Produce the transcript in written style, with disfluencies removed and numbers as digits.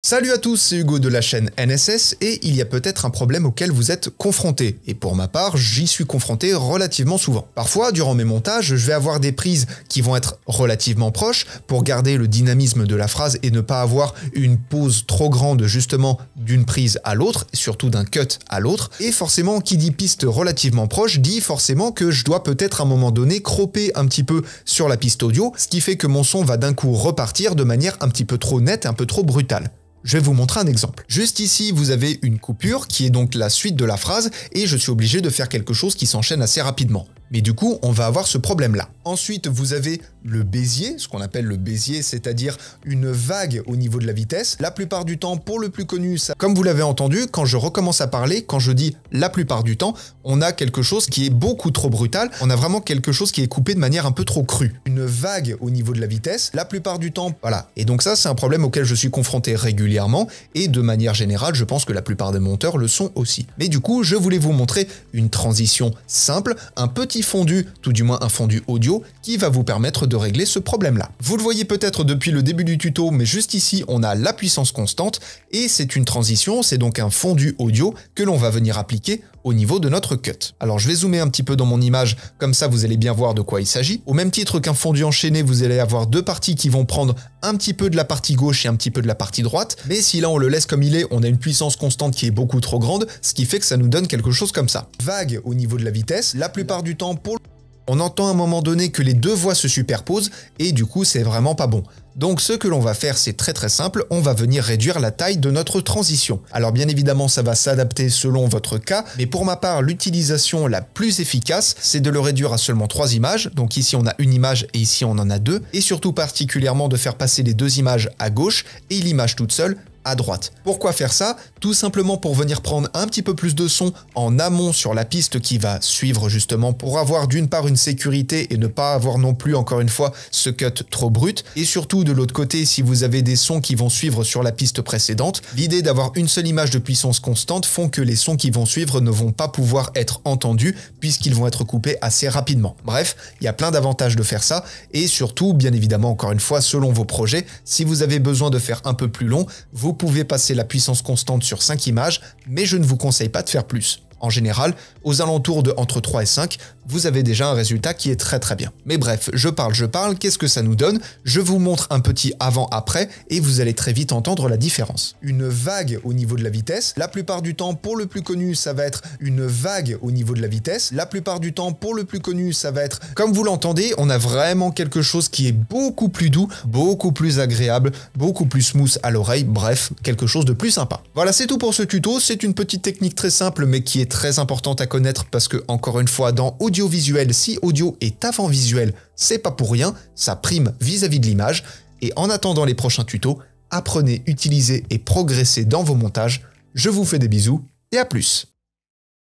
Salut à tous, c'est Hugo de la chaîne NSS et il y a peut-être un problème auquel vous êtes confronté. Et pour ma part, j'y suis confronté relativement souvent. Parfois, durant mes montages, je vais avoir des prises qui vont être relativement proches pour garder le dynamisme de la phrase et ne pas avoir une pause trop grande justement d'une prise à l'autre, surtout d'un cut à l'autre. Et forcément, qui dit piste relativement proche, dit forcément que je dois peut-être à un moment donné cropper un petit peu sur la piste audio, ce qui fait que mon son va d'un coup repartir de manière un petit peu trop nette et un peu trop brutale. Je vais vous montrer un exemple. Juste ici, vous avez une coupure qui est donc la suite de la phrase et je suis obligé de faire quelque chose qui s'enchaîne assez rapidement. Mais du coup, on va avoir ce problème-là. Ensuite, vous avez le bézier, ce qu'on appelle le bézier, c'est-à-dire une vague au niveau de la vitesse. La plupart du temps, pour le plus connu, ça, comme vous l'avez entendu, quand je recommence à parler, quand je dis la plupart du temps, on a quelque chose qui est beaucoup trop brutal. On a vraiment quelque chose qui est coupé de manière un peu trop crue. Une vague au niveau de la vitesse, la plupart du temps, voilà. Et donc ça, c'est un problème auquel je suis confronté régulièrement et de manière générale, je pense que la plupart des monteurs le sont aussi. Mais du coup, je voulais vous montrer une transition simple, un petit fondu, tout du moins un fondu audio, qui va vous permettre de régler ce problème-là. Vous le voyez peut-être depuis le début du tuto, mais juste ici, on a la puissance constante, et c'est une transition, c'est donc un fondu audio que l'on va venir appliquer au niveau de notre cut. Alors je vais zoomer un petit peu dans mon image, comme ça vous allez bien voir de quoi il s'agit. Au même titre qu'un fondu enchaîné, vous allez avoir deux parties qui vont prendre un petit peu de la partie gauche et un petit peu de la partie droite, mais si là on le laisse comme il est, on a une puissance constante qui est beaucoup trop grande, ce qui fait que ça nous donne quelque chose comme ça. Vague au niveau de la vitesse, la plupart du temps on entend à un moment donné que les deux voix se superposent et du coup c'est vraiment pas bon. Donc ce que l'on va faire, c'est très simple, on va venir réduire la taille de notre transition. Alors bien évidemment ça va s'adapter selon votre cas, mais pour ma part l'utilisation la plus efficace, c'est de le réduire à seulement 3 images, donc ici on a une image et ici on en a deux, et surtout particulièrement de faire passer les deux images à gauche et l'image toute seule à droite. Pourquoi faire ça? Tout simplement pour venir prendre un petit peu plus de son en amont sur la piste qui va suivre justement pour avoir d'une part une sécurité et ne pas avoir non plus encore une fois ce cut trop brut, et surtout de l'autre côté si vous avez des sons qui vont suivre sur la piste précédente, l'idée d'avoir une seule image de puissance constante font que les sons qui vont suivre ne vont pas pouvoir être entendus puisqu'ils vont être coupés assez rapidement. Bref, il y a plein d'avantages de faire ça et surtout bien évidemment encore une fois selon vos projets, si vous avez besoin de faire un peu plus long, vous pouvez passer la puissance constante sur 5 images, mais je ne vous conseille pas de faire plus. En général, aux alentours de entre 3 et 5, vous avez déjà un résultat qui est très bien. Mais bref, je parle, qu'est-ce que ça nous donne? Je vous montre un petit avant-après et vous allez très vite entendre la différence. Une vague au niveau de la vitesse, la plupart du temps, pour le plus connu, ça va être une vague au niveau de la vitesse. La plupart du temps, pour le plus connu, ça va être, comme vous l'entendez, on a vraiment quelque chose qui est beaucoup plus doux, beaucoup plus agréable, beaucoup plus smooth à l'oreille, bref, quelque chose de plus sympa. Voilà, c'est tout pour ce tuto, c'est une petite technique très simple mais qui est très importante à connaître parce que, encore une fois, dans audiovisuel, si audio est avant visuel, c'est pas pour rien, ça prime vis-à-vis de l'image. Et en attendant les prochains tutos, apprenez, utilisez et progressez dans vos montages. Je vous fais des bisous et à plus.